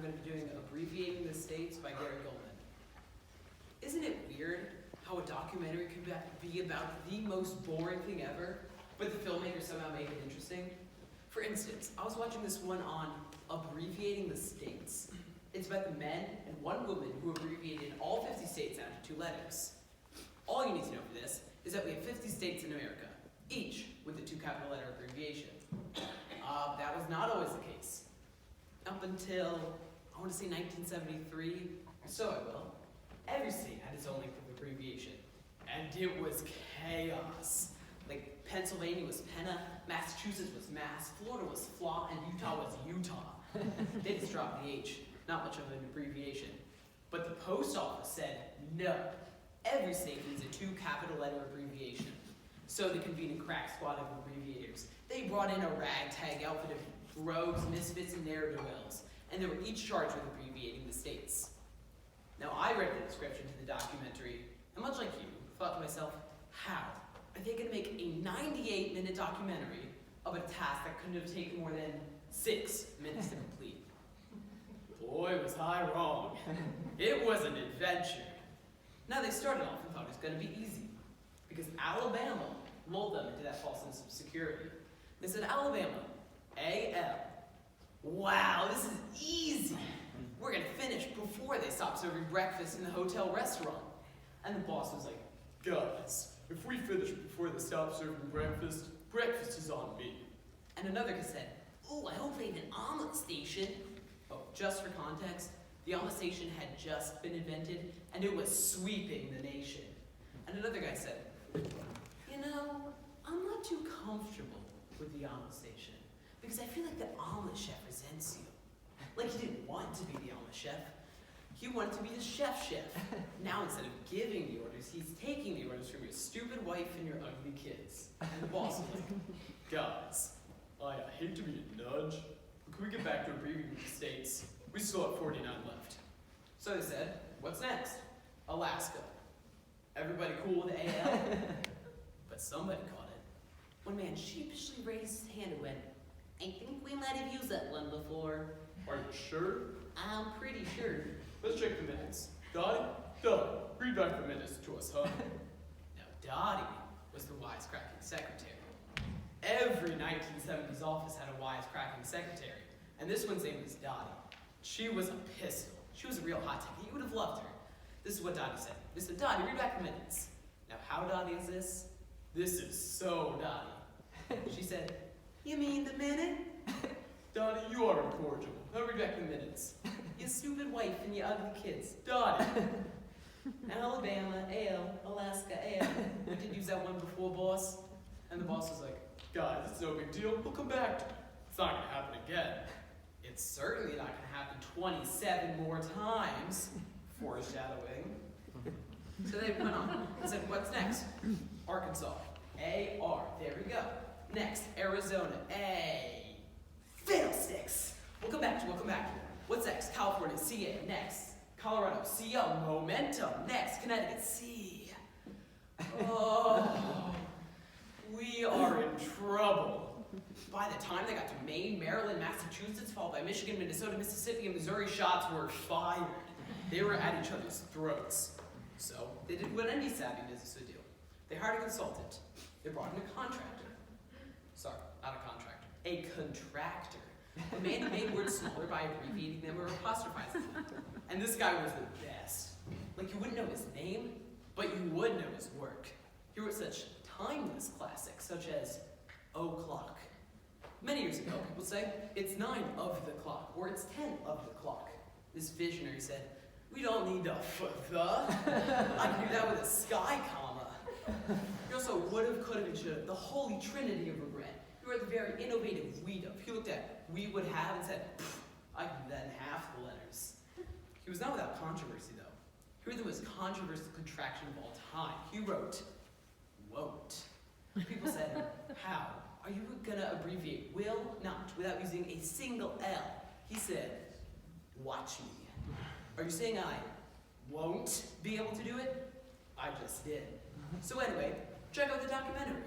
going to be doing Abbreviating the States by Gary Gulman. Isn't it weird how a documentary could be about the most boring thing ever, but the filmmaker somehow made it interesting? For instance, I was watching this one on Abbreviating the States. It's about the men and one woman who abbreviated all 50 states down to 2 letters. All you need to know for this is that we have 50 states in America, each with a 2 capital letter abbreviation. That was not always the case. Up until, I want to say 1973, so I will, every state had its own length of abbreviation. And it was chaos. Like, Pennsylvania was Penna, Massachusetts was Mass, Florida was Flaw, and Utah was Utah. They just dropped the H, not much of an abbreviation. But the post office said, no, every state needs a 2 capital letter abbreviation. So they convened a crack squad of abbreviators. They brought in a ragtag outfit of rogues, misfits, and ne'er-do-wells, and they were each charged with abbreviating the states. Now, I read the description to the documentary, and much like you, thought to myself, how are they going to make a 98-minute documentary of a task that couldn't have taken more than 6 minutes to complete? Boy, was I wrong. It was an adventure. Now, they started off and thought it was going to be easy, because Alabama lulled them into that false sense of security. They said, Alabama, A-L. Wow, this is easy. We're going to finish before they stop serving breakfast in the hotel restaurant. And the boss was like, guys, if we finish before they stop serving breakfast, breakfast is on me. And another guy said, oh, I hope they have an omelet station. Oh, just for context, the omelet station had just been invented, and it was sweeping the nation. And another guy said, you know, I'm not too comfortable with the omelet station, because I feel like the omelet chef resents you. Like he didn't want to be the omelet chef. He wanted to be the chef. Now instead of giving the orders, he's taking the orders from your stupid wife and your ugly kids. And the boss was like, guys, I hate to be a nudge, but can we get back to abbreviating the states? We still have 49 left. So they said, what's next? Alaska. Everybody cool with AL? But somebody caught it. One man sheepishly raised his hand and went, I think we might have used that one before. Are you sure? I'm pretty sure. Let's check the minutes. Dottie, read back the minutes to us, huh? Now, Dottie was the wisecracking secretary. Every 1970s office had a wisecracking secretary, and this one's name was Dottie. She was a pistol. She was a real hot ticket. You would have loved her. This is what Dottie said. They said, Dottie, read back the minutes. Now, how Dottie is this? This is so Dottie. She said, you mean the minute? Dottie, you are incorrigible. Now read back the minutes. You stupid wife and you ugly kids. Dottie. Alabama, AL, Alaska, AL. We did use that one before, boss. And the boss was like, guys, it's no big deal. We'll come back to it. It's not going to happen again. it's certainly not going to happen 27 more times. Foreshadowing. So they went on and said, what's next? Arkansas. A-R. There we go. Next, Arizona. A. Fiddlesticks. We'll come back to it. What's next? California. C-A. Next. Colorado. C-O. Momentum. Next. Connecticut. C. Oh. We are in trouble. By the time they got to Maine, Maryland, Massachusetts, followed by Michigan, Minnesota, Mississippi, and Missouri, shots were fired. They were at each other's throats. So they did what any savvy business would do. They hired a consultant. They brought in a contractor. Sorry, not a contractor. A contractor. A man who made words smaller by abbreviating them or apostrophizing them. And this guy was the best. Like, you wouldn't know his name, but you would know his work. He wrote such timeless classics, such as O'Clock. Many years ago, people say, it's 9 of the clock, or it's 10 of the clock. This visionary said, we don't need the the. I can do that with a sky comma. He also would have, could have, and should have, the holy trinity of regret. He wrote the very innovative we'd have. He looked at we would have and said, I can do that in half the letters. He was not without controversy, though. He wrote the most controversial contraction of all time. He wrote, won't. People said, how? Are you gonna abbreviate will not without using a single L? He said, watch me. Are you saying I won't be able to do it? I just did. So anyway, check out the documentary.